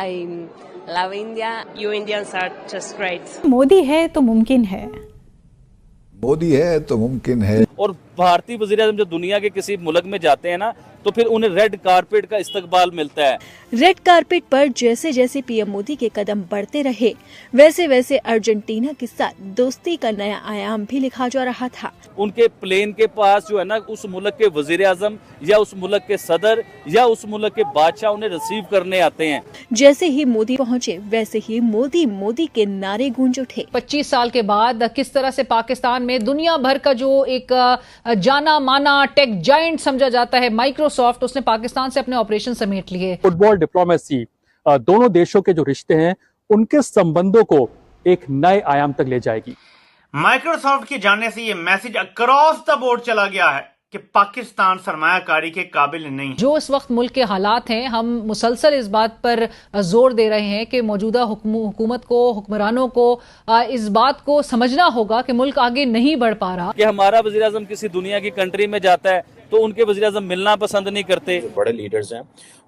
I love India. You Indians are just great. Modi है तो मुमकिन है। मोदी है तो मुमकिन है। और भारतीय वज़ीर-ए-आज़म जब दुनिया के किसी मुल्क में जाते हैं ना, तो फिर उन्हें रेड कारपेट का इस्तकबाल मिलता है। रेड कारपेट पर जैसे जैसे पीएम मोदी के कदम बढ़ते रहे, वैसे वैसे अर्जेंटीना के साथ दोस्ती का नया आयाम भी लिखा जा रहा था। उनके प्लेन के पास जो है ना, उस मुल्क के वज़ीर-ए-आज़म या उस मुल्क के सदर या उस मुल्क के बादशाह उन्हें रिसीव करने आते हैं। जैसे ही मोदी पहुंचे, वैसे ही मोदी मोदी के नारे गूंज उठे। 25 साल के बाद किस तरह से पाकिस्तान में दुनिया भर का जो एक जाना माना टेक जायंट समझा जाता है माइक्रोसॉफ्ट, उसने पाकिस्तान से अपने ऑपरेशन समेट लिए। फुटबॉल डिप्लोमेसी दोनों देशों के जो रिश्ते हैं उनके संबंधों को एक नए आयाम तक ले जाएगी। माइक्रोसॉफ्ट के जाने से ये मैसेज अक्रॉस द बोर्ड चला गया है कि पाकिस्तान सरमायाकारी के काबिल नहीं है। जो इस वक्त मुल्क के हालात हैं, हम मुसलसल इस बात पर जोर दे रहे हैं कि मौजूदा हुकूमत को, हुक्मरानों को इस बात को समझना होगा कि मुल्क आगे नहीं बढ़ पा रहा। कि हमारा वज़ीर-ए-आज़म किसी दुनिया की कंट्री में जाता है तो उनके वज़ीर-ए-आज़म मिलना पसंद नहीं करते। बड़े लीडर्स हैं,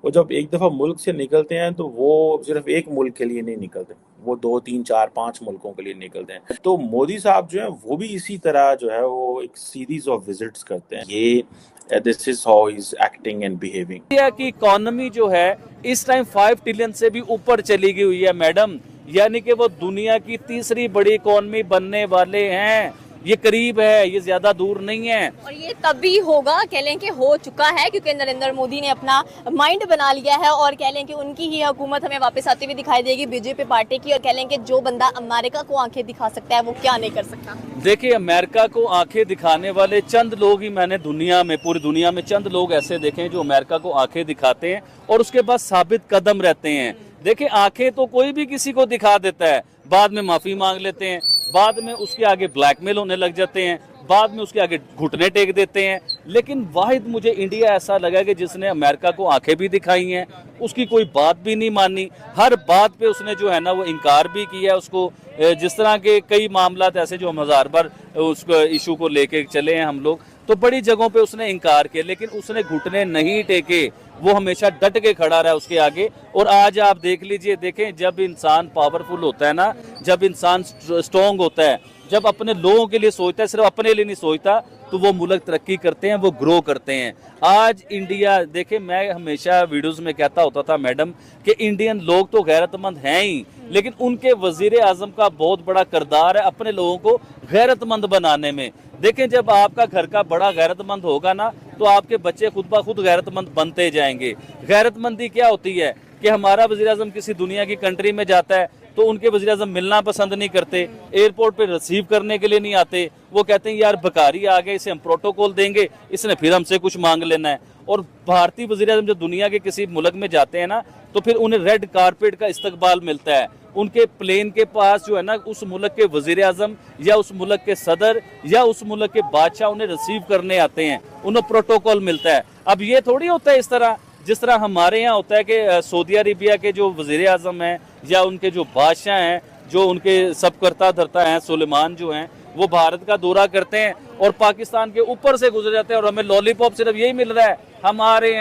वो जब एक दफा मुल्क से निकलते हैं तो वो सिर्फ एक मुल्क के लिए नहीं निकलते, वो 2, 3, 4, 5 मुल्कों के लिए निकलते हैं। तो मोदी साहब जो है वो भी इसी तरह जो है वो एक सीरीज ऑफ विजिट्स करते हैं। ये this is how he is acting and behaving. India की इकोनॉमी जो है इस टाइम 5 ट्रिलियन से भी ऊपर चली गई हुई है मैडम, यानी कि वो दुनिया की तीसरी बड़ी इकोनॉमी बनने वाले हैं। ये करीब है, ये ज्यादा दूर नहीं है। और ये तब भी होगा, कह लें कि हो चुका है, क्योंकि नरेंद्र मोदी ने अपना माइंड बना लिया है और कह लें कि उनकी ही हुकूमत हमें वापस आती हुई दिखाई देगी, बीजेपी पार्टी की। और कह लें कि जो बंदा अमेरिका को आंखें दिखा सकता है वो क्या नहीं कर सकता। देखिए, अमेरिका को आंखें दिखाने वाले चंद लोग ही मैंने दुनिया में, पूरी दुनिया में चंद लोग ऐसे देखे हैं जो अमेरिका को आंखें दिखाते हैं और उसके बाद साबित कदम रहते हैं। देखिए, आंखें तो कोई भी किसी को दिखा देता है, बाद में माफी मांग लेते हैं, बाद में उसके आगे ब्लैकमेल होने लग जाते हैं, बाद में उसके आगे घुटने टेक देते हैं। लेकिन वाहिद मुझे इंडिया ऐसा लगा कि जिसने अमेरिका को आंखें भी दिखाई हैं, उसकी कोई बात भी नहीं मानी, हर बात पे उसने जो है ना वो इनकार भी किया उसको। जिस तरह के कई मामला ऐसे जो हम हजार बार उसको इशू को लेके चले हैं हम लोग, तो बड़ी जगहों पे उसने इनकार किया, लेकिन उसने घुटने नहीं टेके, वो हमेशा डट के खड़ा रहा उसके आगे। और आज आप देख लीजिए, देखें जब इंसान पावरफुल होता है ना, जब इंसान स्ट्रॉन्ग होता है, जब अपने लोगों के लिए सोचता है, सिर्फ अपने लिए नहीं सोचता, तो वो मुल्क तरक्की करते हैं, वो ग्रो करते हैं। आज इंडिया, देखें मैं हमेशा वीडियोस में कहता होता था मैडम कि इंडियन लोग तो गैरतमंद हैं ही, लेकिन उनके वज़ीर-ए-आज़म का बहुत बड़ा किरदार है अपने लोगों को गैरतमंद बनाने में। देखें, जब आपका घर का बड़ा गैरतमंद होगा ना, तो आपके बच्चे खुद ब खुद गैरतमंद बनते जाएंगे। गैरतमंदी क्या होती है कि हमारा वज़ीर-ए-आज़म किसी दुनिया की कंट्री में जाता है तो उनके वज़ीर-ए-आज़म मिलना पसंद नहीं करते, एयरपोर्ट पे रिसीव करने के लिए नहीं आते। वो कहते हैं यार भिखारी आ गए, इसे हम प्रोटोकॉल देंगे, इसने फिर हमसे कुछ मांग लेना है। और भारतीय वज़ीर-ए-आज़म जब दुनिया के किसी मुल्क में जाते हैं ना, तो फिर उन्हें रेड कारपेट का इस्तकबाल मिलता है। उनके प्लेन के पास जो है ना, उस मुल्क के वज़ीर-ए-आज़म या उस मुल्क के सदर या उस मुल्क के बादशाह उन्हें रिसीव करने आते हैं, उन्हें प्रोटोकॉल मिलता है। अब ये थोड़ी होता है इस तरह जिस तरह हमारे यहाँ होता है कि सऊदी अरेबिया के जो वज़ीर-ए-आज़म हैं या उनके जो बादशाह हैं, जो उनके सब करता धरता हैं, सुलेमान जो हैं, वो भारत का दौरा करते हैं और पाकिस्तान के ऊपर से गुजर जाते हैं और हमें लॉलीपॉप सिर्फ यही मिल रहा है, हम आ रहे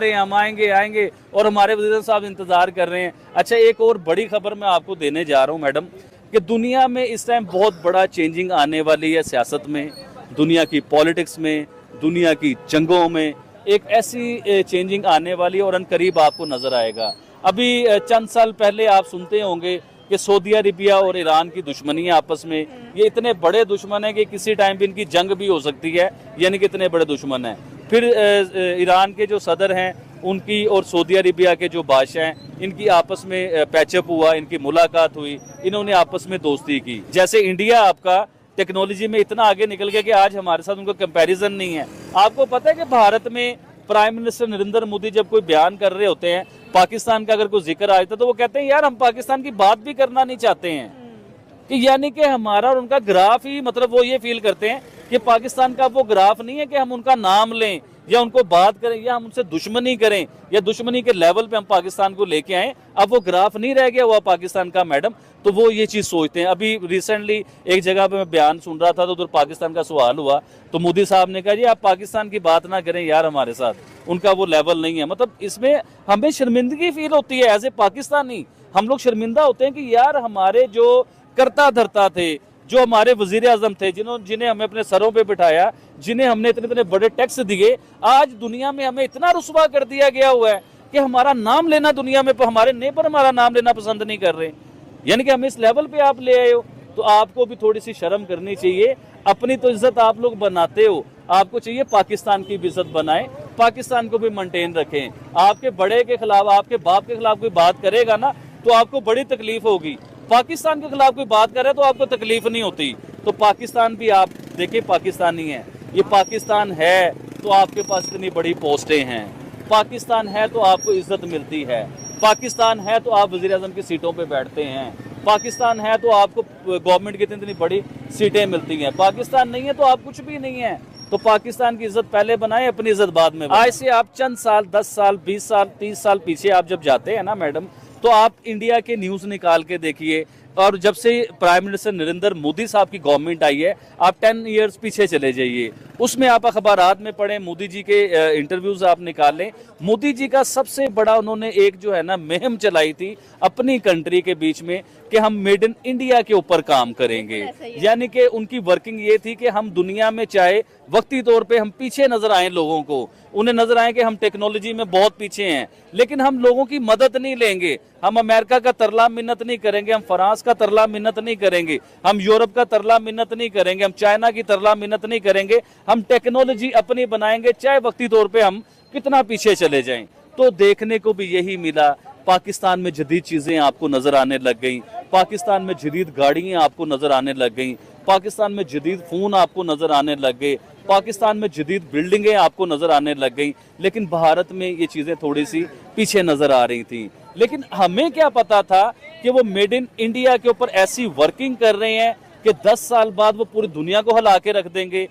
हैं, हम आएंगे और हमारे वज़ीर साहब इंतज़ार कर रहे हैं। अच्छा, एक और बड़ी खबर मैं आपको देने जा रहा हूँ मैडम, कि दुनिया में इस टाइम बहुत बड़ा चेंजिंग आने वाली है, सियासत में, दुनिया की पॉलिटिक्स में, दुनिया की जंगों में एक ऐसी चेंजिंग आने वाली है और अनकरीब आपको नजर आएगा। अभी चंद साल पहले आप सुनते होंगे कि सऊदी अरेबिया और ईरान की दुश्मनी है आपस में, ये इतने बड़े दुश्मन हैं कि किसी टाइम भी इनकी जंग भी हो सकती है, यानी कि इतने बड़े दुश्मन हैं। फिर ईरान के जो सदर हैं उनकी और सऊदी अरेबिया के जो बादशाह हैं, इनकी आपस में पैचअप हुआ, इनकी मुलाकात हुई, इन्होंने आपस में दोस्ती की। जैसे इंडिया आपका टेक्नोलॉजी में इतना आगे निकल गया कि आज हमारे साथ उनका कंपैरिजन नहीं है। आपको पता है कि भारत में प्राइम मिनिस्टर नरेंद्र मोदी जब कोई बयान कर रहे होते हैं, पाकिस्तान का अगर कोई जिक्र आ जाता है तो वो कहते हैं यार हम पाकिस्तान की बात भी करना नहीं चाहते हैं, कि यानी कि हमारा और उनका ग्राफ ही, मतलब वो ये फील करते हैं कि पाकिस्तान का वो ग्राफ नहीं है कि हम उनका नाम लें या उनको बात करें या हम उनसे दुश्मनी करें या दुश्मनी के लेवल पे हम पाकिस्तान को लेके आए। अब वो ग्राफ नहीं रह गया हुआ पाकिस्तान का मैडम। तो वो ये चीज सोचते हैं। अभी रिसेंटली एक जगह पे मैं बयान सुन रहा था तो उधर पाकिस्तान का सवाल हुआ तो मोदी साहब ने कहा जी आप पाकिस्तान की बात ना करें यार, हमारे साथ उनका वो लेवल नहीं है। मतलब इसमें हमें शर्मिंदगी फील होती है एज ए पाकिस्तानी। हम लोग शर्मिंदा होते हैं कि यार हमारे जो करता धरता थे, जो हमारे वजीर आजम थे, जिन्हें हमें अपने सरों पे बिठाया, जिन्हें हमने इतने इतने बड़े टैक्स दिए, आज दुनिया में हमें इतना रुस्वा कर दिया गया हुआ है कि हमारा नाम लेना दुनिया में, हमारे नेबर हमारा नाम लेना पसंद नहीं कर रहे। यानी कि हम इस लेवल पे आप ले आए हो, तो आपको भी थोड़ी सी शर्म करनी चाहिए। अपनी तो इज्जत आप लोग बनाते हो, आपको चाहिए पाकिस्तान की भी इज्जत बनाएं, पाकिस्तान को भी मेंटेन रखें। आपके बड़े के खिलाफ, आपके बाप के खिलाफ कोई बात करेगा ना तो आपको बड़ी तकलीफ होगी। पाकिस्तान के खिलाफ कोई बात करे तो आपको तकलीफ नहीं होती। तो पाकिस्तान भी आप देखिए पाकिस्तानी है, ये पाकिस्तान है तो आपके पास इतनी बड़ी पोस्टें हैं, पाकिस्तान है तो आपको इज्जत मिलती है, पाकिस्तान है तो आप वज़ीर आज़म की सीटों पे बैठते हैं, पाकिस्तान है तो आपको गवर्नमेंट की इतनी बड़ी सीटें मिलती हैं, पाकिस्तान नहीं है तो आप कुछ भी नहीं है। तो पाकिस्तान की इज्जत पहले बनाएं, अपनी इज्जत बाद में। आज से आप चंद साल, 10 साल, 20 साल, 30 साल पीछे आप जब जाते हैं ना मैडम, तो आप इंडिया के न्यूज़ निकाल के देखिए, और जब से प्राइम मिनिस्टर नरेंद्र मोदी साहब की गवर्नमेंट आई है आप 10 इयर्स पीछे चले जाइए, उसमें आप अखबारात में पढ़ें, मोदी जी के इंटरव्यूज आप निकालें। मोदी जी का सबसे बड़ा उन्होंने एक जो है ना मुहिम चलाई थी अपनी कंट्री के बीच में कि हम मेड इन इंडिया के ऊपर काम करेंगे। यानी कि उनकी वर्किंग ये थी कि हम दुनिया में चाहे वक्ती तौर पे हम पीछे नजर आए, लोगों को उन्हें नजर आए कि हम टेक्नोलॉजी में बहुत पीछे हैं, लेकिन हम लोगों की मदद नहीं लेंगे। हम अमेरिका का तरला मिन्नत नहीं करेंगे, हम फ्रांस का तरला मिन्नत नहीं करेंगे, हम यूरोप का तरला मिन्नत नहीं करेंगे, हम चाइना की तरला मिन्नत नहीं करेंगे, हम टेक्नोलॉजी अपनी बनाएंगे चाहे वक्ती तौर पे हम कितना पीछे चले जाएं। तो देखने को भी यही मिला। पाकिस्तान में जदीद चीजें आपको नजर आने लग गई, पाकिस्तान में जदीद गाड़ियां आपको नजर आने लग गई, पाकिस्तान में जदीद फोन आपको नजर आने लग गए, पाकिस्तान में जदीद बिल्डिंगें आपको नजर आने लग गई। लेकिन भारत में ये चीजें थोड़ी सी पीछे नजर आ रही थी। लेकिन हमें क्या पता था कि वो मेड इन इंडिया के ऊपर ऐसी वर्किंग कर रहे हैं कि 10 साल बाद वो पूरी दुनिया को हिला के रख देंगे।